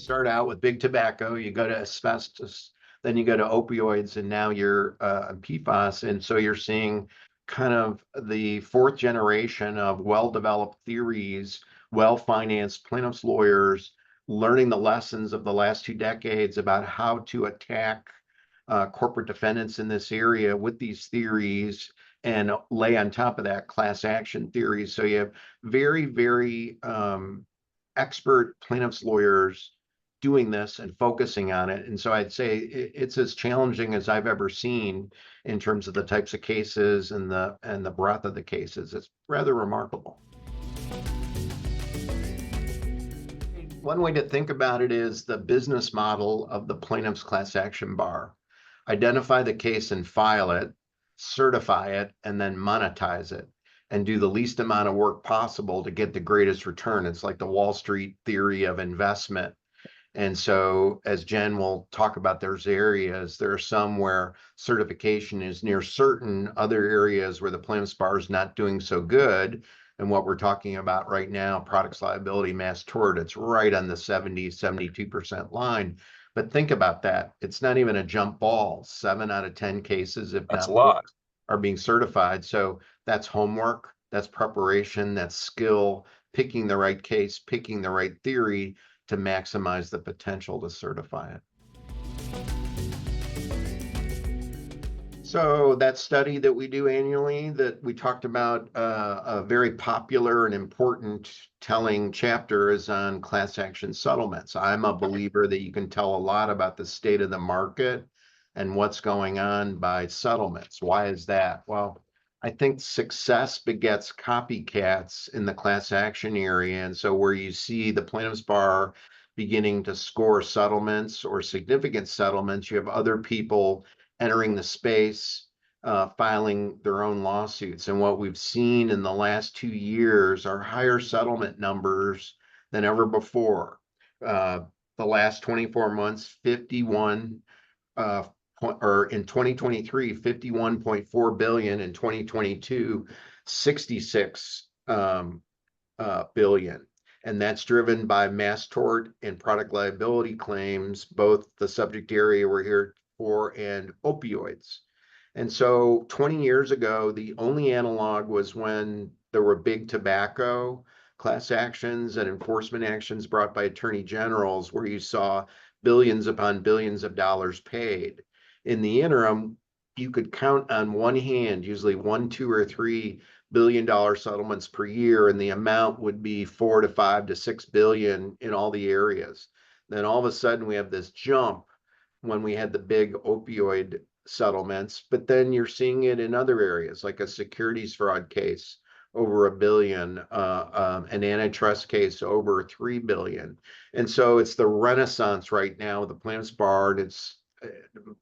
start out with big tobacco, you go to asbestos, then you go to opioids, and now you're PFAS. And so you're seeing kind of the fourth generation of well-developed theories, well-financed plaintiffs' lawyers learning the lessons of the last 2 decades about how to attack corporate defendants in this area with these theories and lay on top of that class action theories. So you have very, very expert plaintiffs lawyers doing this and focusing on it. And so I'd say it's as challenging as I've ever seen in terms of the types of cases and the breadth of the cases. It's rather remarkable. One way to think about it is the business model of the plaintiff's class action bar. Identify the case and file it, certify it, and then monetize it, and do the least amount of work possible to get the greatest return. It's like the Wall Street theory of investment. And so, as Jen will talk about, there's areas, there are some where certification is near certain, other areas where the plaintiff's bar is not doing so good. And what we're talking about right now, products liability, mass tort, it's right on the 72% line. But think about that. It's not even a jump ball. 7 out of 10 cases, if That's not a lot, are being certified. So that's homework, that's preparation, that's skill, picking the right case, picking the right theory to maximize the potential to certify it. So that study that we do annually that we talked about, a very popular and important telling chapter is on class action settlements. I'm a believer that you can tell a lot about the state of the market and what's going on by settlements. Why is that? Well, I think success begets copycats in the class action area. And so where you see the plaintiff's bar beginning to score settlements or significant settlements, you have other people entering the space, filing their own lawsuits. And what we've seen in the last 2 years are higher settlement numbers than ever before. The last 24 months, 51, or in 2023, 51.4 billion. In 2022, 66 billion. And that's driven by mass tort and product liability claims, both the subject area we're here for and opioids. And so 20 years ago, the only analog was when there were big tobacco class actions and enforcement actions brought by attorney generals, where you saw billions upon billions of dollars paid. In the interim, you could count on one hand, usually 1, 2, or 3 billion-dollar settlements per year, and the amount would be 4 to 5 to 6 billion in all the areas. Then all of a sudden we have this jump when we had the big opioid settlements, but then you're seeing it in other areas, like a securities fraud case over $1 billion, an antitrust case over $3 billion. And so it's the renaissance right now with the plaintiff's bar, and it's,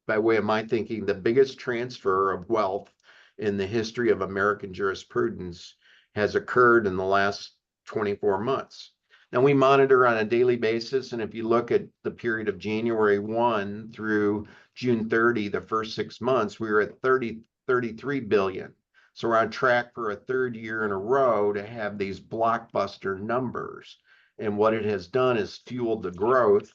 by way of my thinking, the biggest transfer of wealth in the history of American jurisprudence has occurred in the last 24 months. Now, we monitor on a daily basis, and if you look at the period of January 1 through June 30, the first 6 months, we were at 33 billion. So we're on track for a third year in a row to have these blockbuster numbers. And what it has done is fueled the growth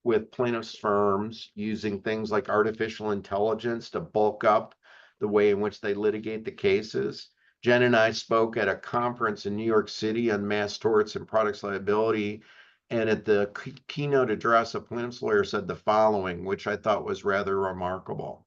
with plaintiffs' firms using things like artificial intelligence to bulk up the way in which they litigate the cases. Jen and I spoke at a conference in New York City on mass torts and products liability. And at the keynote address, a plaintiff's lawyer said the following, which I thought was rather remarkable.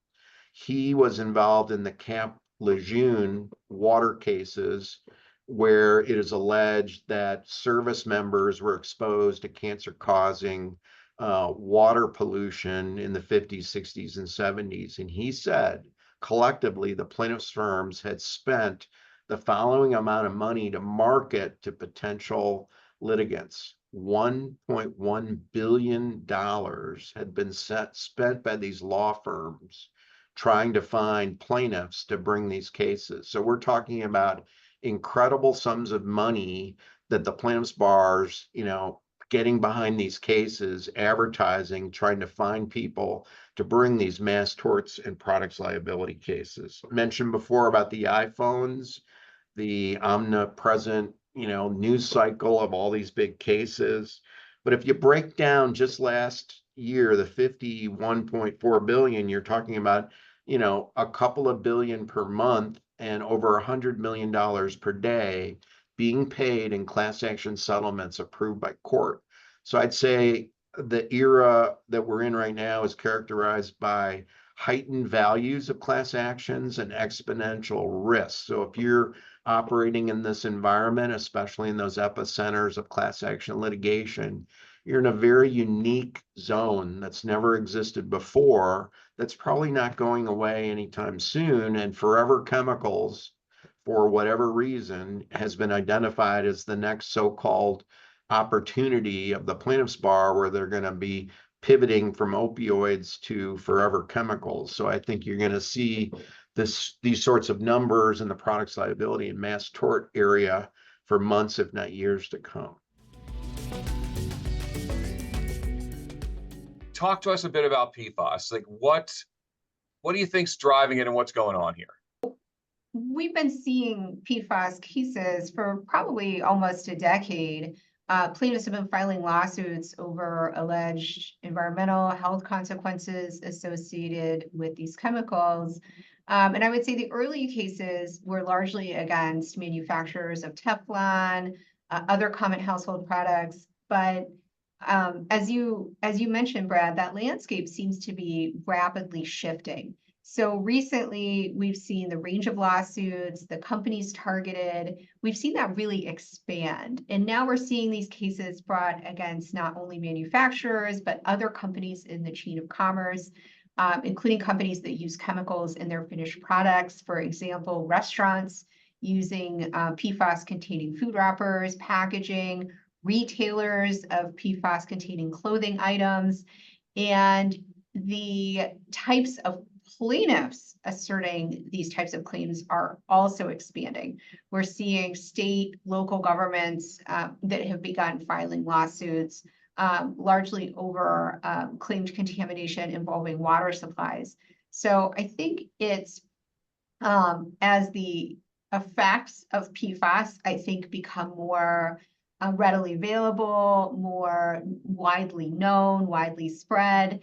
He was involved in the Camp Lejeune water cases, where it is alleged that service members were exposed to cancer-causing water pollution in the 50s, 60s, and 70s. And he said, collectively, the plaintiffs' firms had spent the following amount of money to market to potential litigants. $1.1 billion had been spent by these law firms trying to find plaintiffs to bring these cases. So we're talking about incredible sums of money that the plaintiffs' bars, getting behind these cases, advertising, trying to find people to bring these mass torts and products liability cases. I mentioned before about the iPhones, the omnipresent, news cycle of all these big cases. But if you break down just last year, the 51.4 billion, you're talking about, a couple of billion per month and over $100 million per day being paid in class action settlements approved by court. So I'd say the era that we're in right now is characterized by heightened values of class actions and exponential risk. So if you're operating in this environment, especially in those epicenters of class action litigation, you're in a very unique zone that's never existed before, that's probably not going away anytime soon. And Forever Chemicals, for whatever reason, has been identified as the next so-called opportunity of the plaintiff's bar, where they're going to be pivoting from opioids to forever chemicals. So I think you're going to see these sorts of numbers in the products liability and mass tort area for months, if not years to come. Talk to us a bit about PFAS. Like what do you think's driving it and what's going on here? We've been seeing PFAS cases for probably almost a decade. Plaintiffs have been filing lawsuits over alleged environmental health consequences associated with these chemicals. And I would say the early cases were largely against manufacturers of Teflon, other common household products. But as you mentioned, Brad, that landscape seems to be rapidly shifting. So recently, we've seen the range of lawsuits, the companies targeted, we've seen that really expand. And now we're seeing these cases brought against not only manufacturers, but other companies in the chain of commerce, including companies that use chemicals in their finished products. For example, restaurants using PFAS-containing food wrappers, packaging, retailers of PFAS-containing clothing items, and the types of plaintiffs asserting these types of claims are also expanding. We're seeing state, local governments that have begun filing lawsuits, largely over claimed contamination involving water supplies. So I think it's as the effects of PFAS, I think, become more readily available, more widely known, widely spread.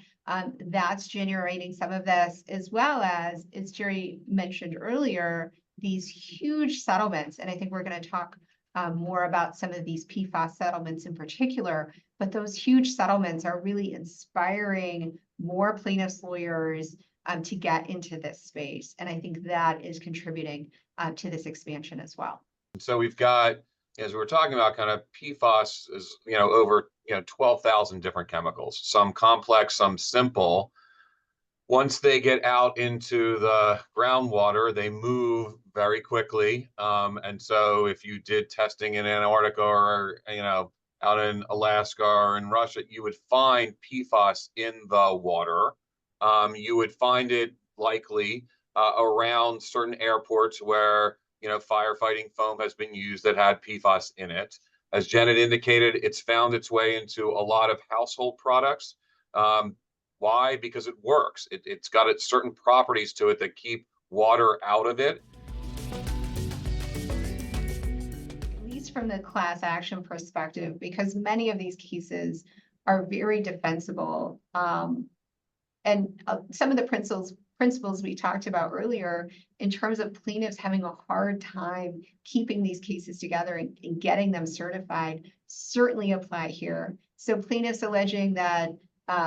That's generating some of this, as well as Jerry mentioned earlier, these huge settlements. And I think we're going to talk more about some of these PFAS settlements in particular, but those huge settlements are really inspiring more plaintiffs' lawyers to get into this space. And I think that is contributing to this expansion as well. So we've got, as we were talking about, kind of PFAS is, over 12,000 different chemicals, some complex, some simple. Once they get out into the groundwater, they move very quickly. And so if you did testing in Antarctica or, out in Alaska or in Russia, you would find PFAS in the water. You would find it likely around certain airports where firefighting foam has been used that had PFAS in it. As Janet indicated, it's found its way into a lot of household products. Why? Because it works. It's got its certain properties to it that keep water out of it. At least from the class action perspective, because many of these cases are very defensible. And some of the principles we talked about earlier in terms of plaintiffs having a hard time keeping these cases together and getting them certified certainly apply here. So plaintiffs alleging that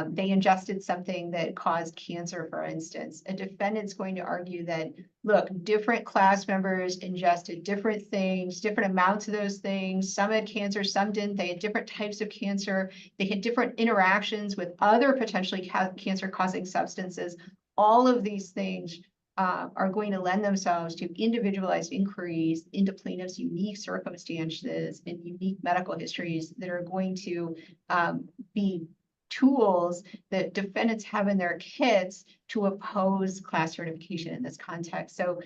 they ingested something that caused cancer, for instance, a defendant's going to argue that, look, different class members ingested different things, different amounts of those things. Some had cancer, some didn't. They had different types of cancer. They had different interactions with other potentially cancer-causing substances. All of these things are going to lend themselves to individualized inquiries into plaintiffs' unique circumstances and unique medical histories that are going to be tools that defendants have in their kits to oppose class certification in this context. So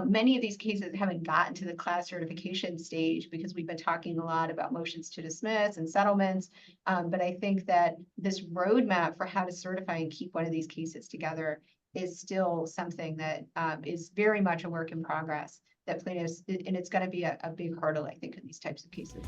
many of these cases haven't gotten to the class certification stage because we've been talking a lot about motions to dismiss and settlements. But I think that this roadmap for how to certify and keep one of these cases together is still something that is very much a work in progress that plaintiffs, and it's going to be a big hurdle, I think, in these types of cases.